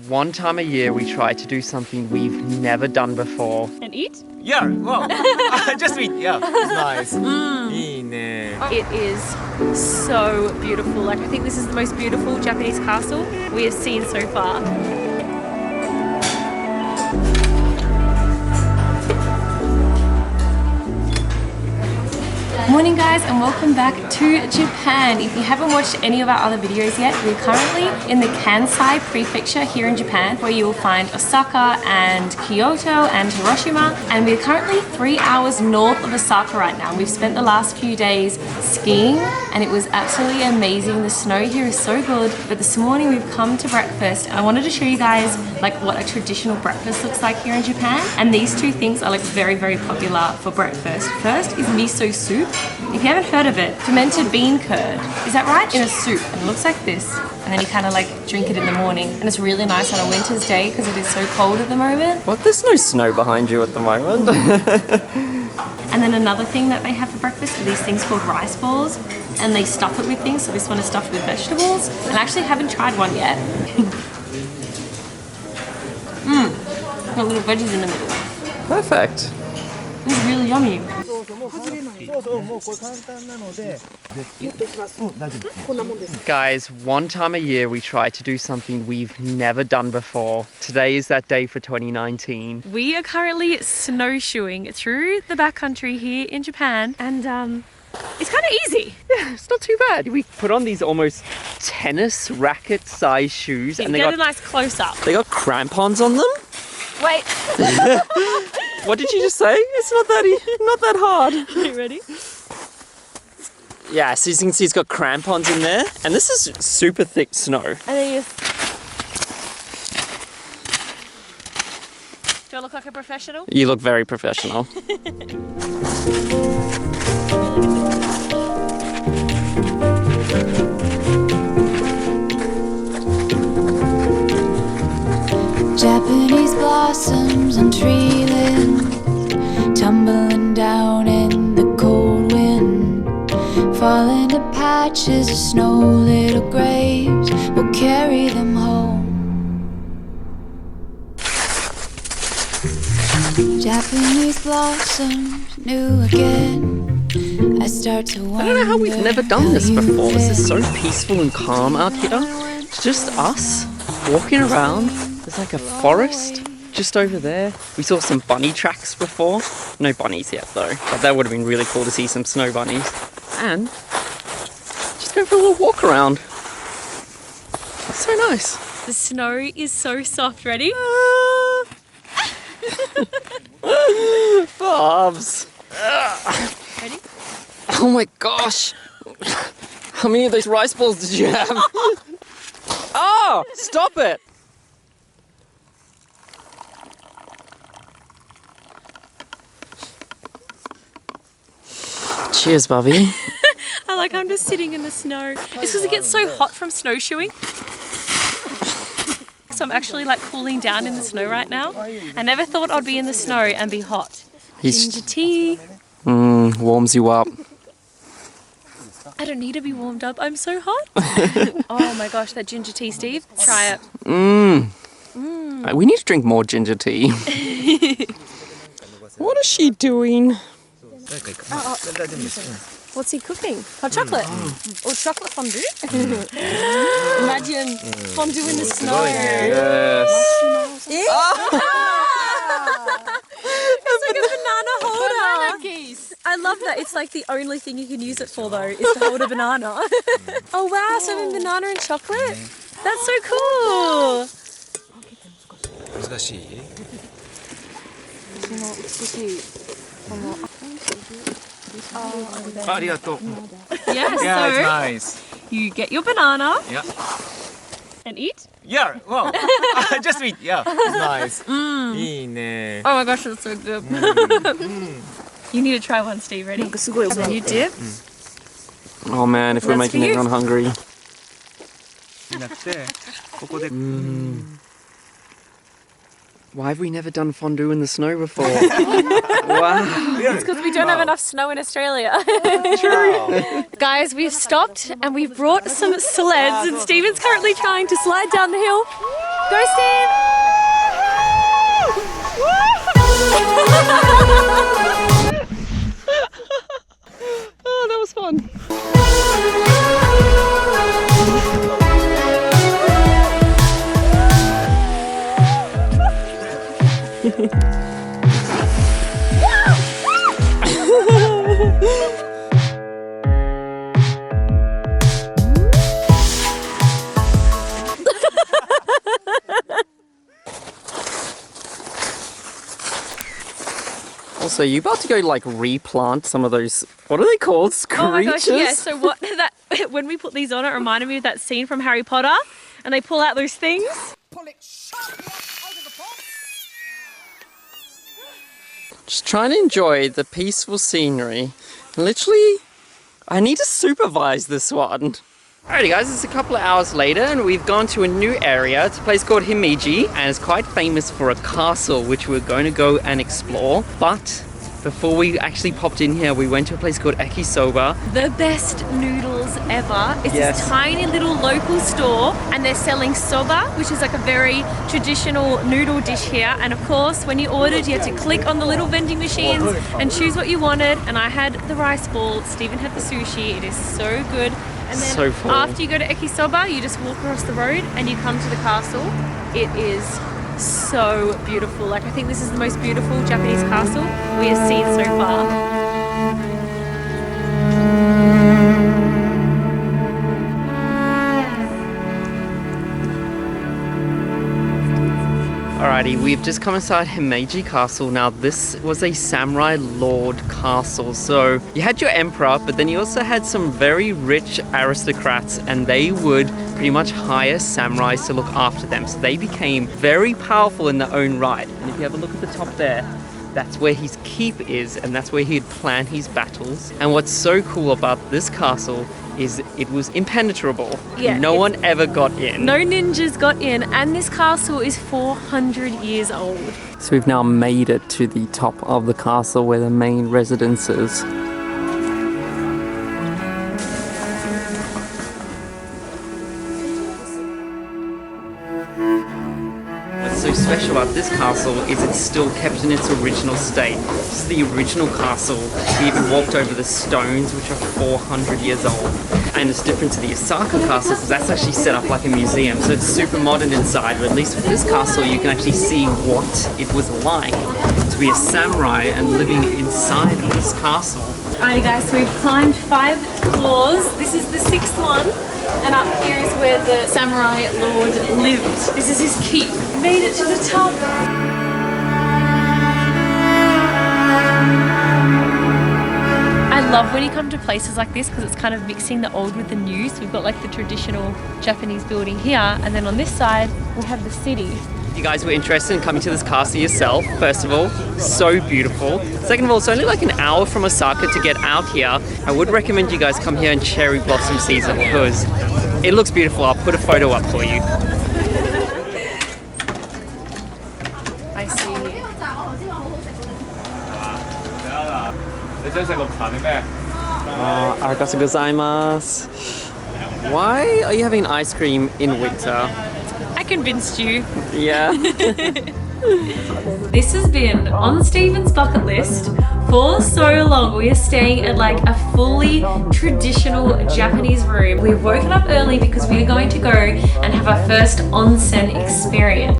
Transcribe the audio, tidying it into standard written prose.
One time a year we try to do something we've never done before. And eat? Yeah, well, just eat, yeah. It's nice. いいね. It is so beautiful. Like, I think this is the most beautiful Japanese castle we have seen so far. Morning guys, and welcome back to Japan. If you haven't watched any of our other videos yet, we're currently in the Kansai prefecture here in Japan, where you will find Osaka and Kyoto and Hiroshima, and we're currently 3 hours north of Osaka right now. We've spent the last few days skiing and it was absolutely amazing. The snow here is so good, but this morning we've come to breakfast and I wanted to show you guys like what a traditional breakfast looks like here in Japan, and these two things are like very popular for breakfast. First is miso soup. If you haven't heard of it, fermented bean curd, is that right? In a soup, and it looks like this, and then you kind of like drink it in the morning, and it's really nice on a winter's day because it is so cold at the moment. What? There's no snow behind you at the moment. And then another thing that they have for breakfast are these things called rice balls, and they stuff it with things. So this one is stuffed with vegetables, and I actually haven't tried one yet. Got little veggies in the middle. Perfect. It's really yummy. Guys, one time a year we try to do something we've never done before. Today is that day for 2019. We are currently snowshoeing through the backcountry here in Japan, and it's kind of easy. Yeah, it's not too bad. We put on these almost tennis racket size shoes, and they get got a nice close up. They got crampons on them. Wait. What did you just say? It's not that hard. Are you ready? Yeah, so you can see it's got crampons in there, and this is super thick snow. And then you just... Do I look like a professional? You look very professional. Japanese blossoms on tree limbs, tumbling down in the cold wind, fall into patches of snow, little graves will carry them home. Japanese blossoms new again. I start to wonder. I don't know how we've never done this before. This is so peaceful and calm out here. It's just us walking around. There's like a forest just over there. We saw some bunny tracks before. No bunnies yet though, but that would have been really cool to see some snow bunnies. And just go for a little walk around. It's so nice. The snow is so soft. Ready? Bobs. Ready? Oh my gosh. How many of those rice balls did you have? Oh, stop it. Cheers, Bubby. I like how I'm just sitting in the snow. It's because it gets so hot from snowshoeing. So I'm actually like cooling down in the snow right now. I never thought I'd be in the snow and be hot. Ginger tea. Warms you up. I don't need to be warmed up. I'm so hot. Oh my gosh, that ginger tea, Steve. Try it. We need to drink more ginger tea. What is she doing? What's he cooking? Hot chocolate? Or chocolate fondue? Imagine fondue in the snow. Yes. It's like a banana holder. Keys. I love that. It's like the only thing you can use it for though, is to hold a banana. Oh wow, so having banana and chocolate? That's so cool. Yes, Yeah, it's so nice. you get your banana Yeah. and eat. Yeah, well, just eat, yeah. It's nice. いいね. Oh my gosh, that's so good. You need to try one, Steve. Ready? And then you dip. Oh man, if we're That's making for you. everyone hungry. なくて、ここで Why have we never done fondue in the snow before? Wow. It's because we don't have enough snow in Australia. Guys, we've stopped and we've brought some sleds, and Stephen's currently trying to slide down the hill. Go, Steve! Oh, that was fun. Also, you about to go like replant some of those, what are they called? Screeches? Oh my gosh, yeah. So what that when we put these on, it reminded me of that scene from Harry Potter, and they pull out those things. Just trying to enjoy the peaceful scenery. Literally, I need to supervise this one. Alrighty guys, it's a couple of hours later and we've gone to a new area. It's a place called Himeji and it's quite famous for a castle which we're going to go and explore. But before we actually popped in here, we went to a place called Ekisoba. The best noodles ever. It's Yes. this tiny little local store and they're selling soba, which is like a very traditional noodle dish here. And of course, when you ordered, you had to click on the little vending machines and choose what you wanted. And I had the rice ball, Stephen had the sushi. It is so good. And then So full. after you go to Ekisoba, you just walk across the road and you come to the castle. It is so beautiful. Like, I think this is the most beautiful Japanese castle we have seen so far. Alrighty, we've just come inside Himeji Castle. Now this was a samurai lord castle. So you had your emperor, but then you also had some very rich aristocrats and they would pretty much hire samurais to look after them. So they became very powerful in their own right. And if you have a look at the top there, that's where his keep is and that's where he'd plan his battles. And what's so cool about this castle is it was impenetrable. Yeah, no one ever got in. No ninjas got in, and this castle is 400 years old. So we've now made it to the top of the castle where the main residence is. What's so special about this castle is it's still kept in its original state. This is the original castle. We even walked over the stones, which are 400 years old. And it's different to the Osaka castle because that's actually set up like a museum. So it's super modern inside, but at least with this castle you can actually see what it was like to be a samurai and living inside of this castle. Alright guys, so we've climbed 5 floors. This is the 6th one. And up here is where the samurai lord lived. This is his keep. Made it to the top. I love when you come to places like this because it's kind of mixing the old with the new. So we've got like the traditional Japanese building here, and then on this side we have the city. If you guys were interested in coming to this castle yourself, first of all, so beautiful. Second of all, it's only like an hour from Osaka to get out here. I would recommend you guys come here in cherry blossom season because it looks beautiful. I'll put a photo up for you. I see. Arigatou gozaimasu. Why are you having ice cream in winter? I convinced you. Yeah. This has been on Stephen's bucket list for so long. We are staying at like a fully traditional Japanese room. We've woken up early because we are going to go and have our first onsen experience.